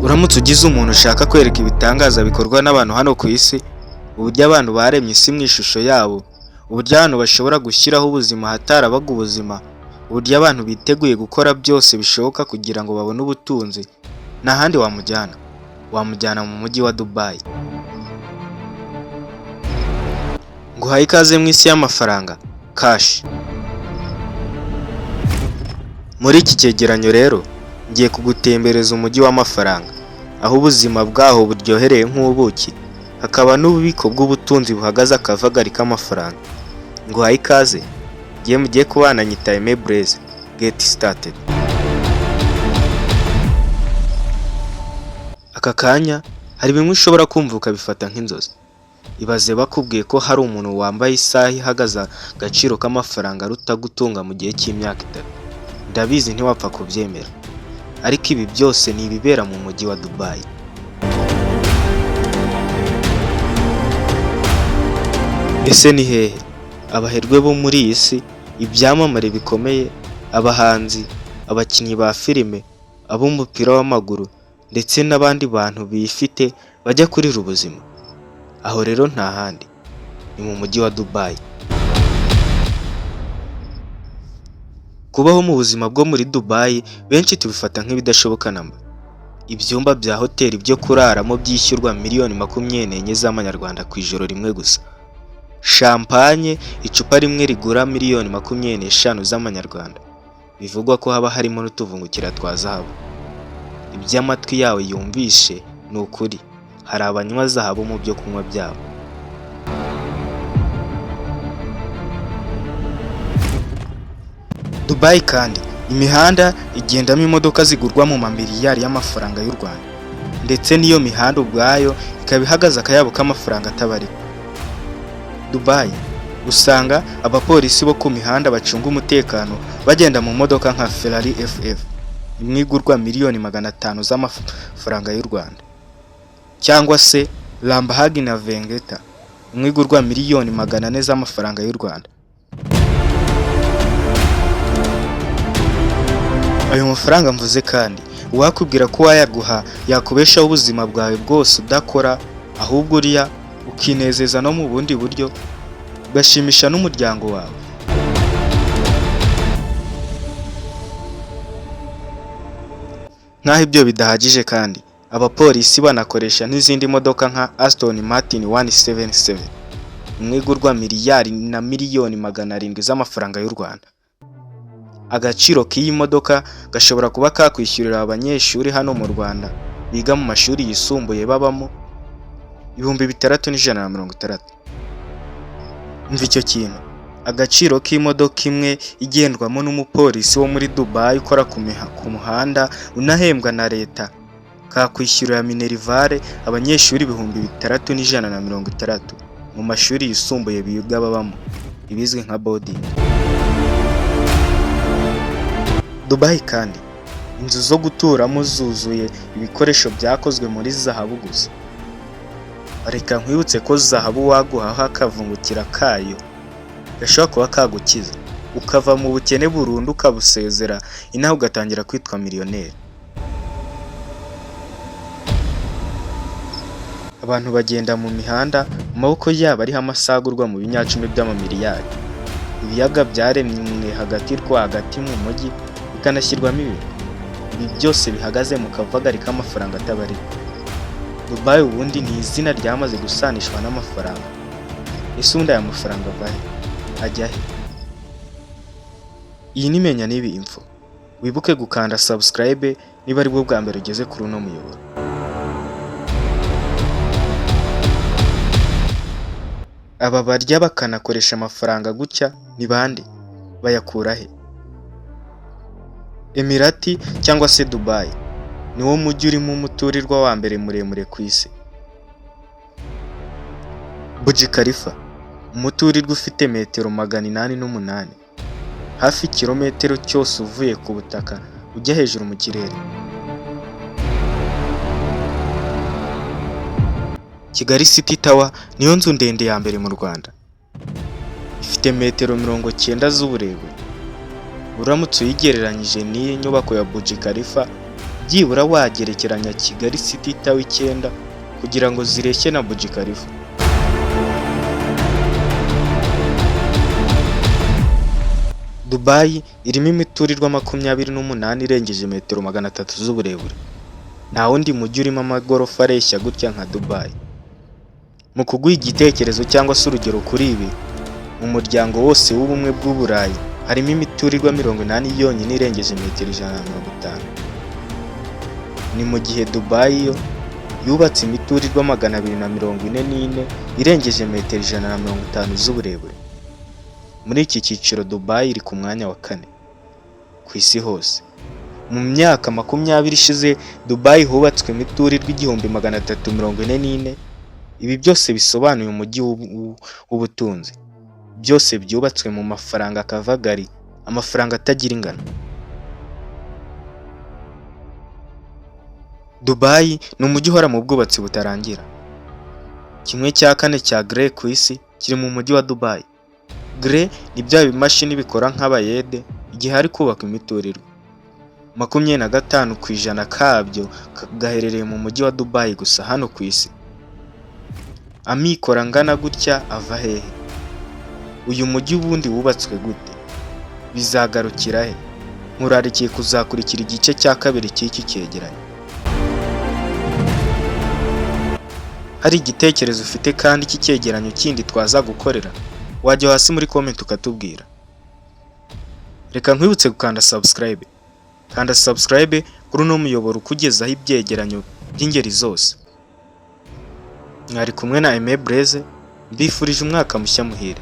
Uramutse ugize umuntu ushaka kwereka ibitangaza bikorwa n'abantu hano ku isi, uburyo abantu baremye isi mu ishusho yabo, uburyo abantu bashobora gushyiraho ubuzima ahatarabaga ubuzima, uburyo abantu biteguye gukora byose bishoboka kugira ngo babone ubutunzi, nta handi wamujyana mu mujyi wa Dubai. Nguhaye ikaze mu isi y'amafaranga, cash. Muri iki cyegeranyo rero, ngiye kugutembereza umujyi w'amafaranga, aho ubuzima bwaho buryohereye nk'ubuki, hakaba n'ububiko bw'ubutunzi buhagaze akavagari k'amafaranga. Nguhaye ikaze, mugiye kubana nyita Aime Blaise, get started. Aka kanya, hari bimwe ushobora kumva ukabifata nk'inzozi. Ibaze bakubwiye ko hari umuntu wambaye isaha ihagaze agaciro k'amafaranga aruta gutunga mu gihe cy'imyaka 3. Ndabizi ntiwapfa kubyemera, ariko ibi byose ni ibibera mu mujyi wa Dubai. Ese ni hehe? Abaherwe bo muri iyi si, ibyamamare bikomeye, abahanzi, abakinnyi ba filime, ab'umupira w'amaguru, ndetse n'abandi bantu bifite bajya kurira ubuzima. Aho rero nta handi, ni mu mujyi wa Dubai. Kubaho mu buzima bwo muri Dubai benshi tubifata nk'ibidashoboka namba. Ibyumba bya hoteli byo kuraramo byishyurwa miliyoni 24 z'amanyarwanda ku ijoro rimwe gusa. Champagne icupa rimwe rigura miliyoni 25 z'amanyarwanda. Bivugwa ko haba harimo n'utuvungukira twa zahabu. Iby'amatwi yawe yumvishe ni ukuri, hari abanywa zahabu mu byo kunywa byabo. Dubai kandi imihanda igendamo imodoka zigurwa mu mamiliyari y'amafaranga y'u Rwanda, ndetse n'iyo mihanda ubwayo ikaba ihagaze akayabo k'amafaranga atabarika. Dubai usanga abapolisi bo ku mihanda bacunga umutekano bagenda mu modoka nka Ferrari FF, imwe igurwa miliyoni 500 z'amafaranga y'u Rwanda, cyangwa se Lamborghini Aventador, imwe igurwa miliyoni 400 z'amafaranga y'u Rwanda. Ayo mafaranga mvuze kandi uwakubwira ko wayaguha yakubeshaho ubuzima bwawe bwose udakora, ahubwo uriya ukinezeza no mu bundi buryo ugashimisha n'umuryango wawe. Nkaho ibyo bidahagije kandi abapolisi banakoresha n'izindi modoka nka Aston Martin 177, imwe igurwa miliyari na miliyoni 700 z'amafaranga y'u Rwanda. Agaciro k'iyi modoka gashobora kuba kakwishyurira abanyeshuri hano mu Rwanda biga mu mashuri yisumbuye babamo 6,160. Umva icyo kintu, agaciro k'imodoka imwe igendwamo n'umupolisi wo muri Dubai ukora ku muhanda unahembwa na leta, kakwishyurira minerivare abanyeshuri 6,160 mu mashuri yisumbuye biga babamo, ibizwi nka boarding. Dubai kandi inzu zo guturamo zuzuye ibikoresho byakozwe muri zahabu gusa. Reka nkwibutse ko zahabu waguhaho akavungukira kayo gashobora kuba kagukiza, ukava mu bukene burundu ukabusezera, inaho ugatangira kwitwa miliyoneri. Abantu bagenda mu mihanda, mu maboko yabo ariho amasagurwa mu binyacumi by'amamiliyari. Ibiyaga byaremwe hagati mu mujyi bikanashyirwamo ibi byose bihagaze mu kavagari k'amafaranga atabarika. Dubai ubundi ni izina ryamaze gusanishwa n'amafaranga. Ese undi aya mafaranga avahe? Ajya he? Iyi ni Menya n'ibi info. Wibuke gukanda subscribe niba ari bwo bwa mbere ugeze kuri uno muyoboro. Aba barya bakanakoresha amafaranga gutya ni bande? Bayakura he? Emirati cyangwa se Dubai niwo mujyi urimo umuturirwa wa mbere muremure ku isi. Burj Khalifa, umuturirwa ufite metero 808, hafi kilometero cyose uvuye ku butaka ujya hejuru mu kirere. Kigali City Tower niyo nzu ndende ya mbere mu Rwanda, ifite metero 90 z'uburebure. Uramutse uyigereranyije n'iyi nyubako ya Burj Khalifa, byibura wagerekeranya Kigali City Tower 9 kugira ngo zireshye na Burj Khalifa. Dubai irimo imiturirwa 28 irengeje metero 300 z'uburebure. Nta wundi mujyi urimo amagorofa areshya gutya nka Dubai. Mu kuguha igitekerezo cyangwa se urugero kuri ibi, mu muryango wose w'ubumwe bw'Uburayi harimo imiturirwa 80 yonyine irengeje metero 150. Ni mu gihe Dubai yo yubatse imiturirwa 244 irengeje metero 150 z'uburebure. Muri iki cyiciro Dubai iri ku mwanya wa 4 ku isi hose. Mu myaka 20 ishize Dubai hubatswe imiturirwa 1344. Ibi byose bisobanuye umujyi w'ubutunzi. Byose byubatswe mu mafaranga kavagari, amafaranga atagira ingano. Dubai ni umujyi uhora mu bwubatsi butarangira. 1/4 cya Grey ku isi kiri mu mujyi wa Dubai. Grey ni bya bimashini bikora nk'abayede igihe hari kubaka imiturirwa. 25% kabyo gaherereye mu mujyi wa Dubai gusa hano ku isi. Amikoro angana gutya ava hehe? Uyu mujyi ubundi wubatswe gute? Bizagarukira he? Nkurarikiye kuzakurikira igice cya 2 cy'iki cyegeranyo. Hari igitekerezo ufite kandi iki cyegeranyo kindi twaza gukorera, wajya hasi muri comment ukatubwira. Reka nkwibutse gukanda subscribe. Kanda subscribe kuri uno muyoboro ukugezaho ibyegeranyo by'ingeri zose. Mwari kumwe na Aime Blaise, mbifurije umwaka mushya muhire.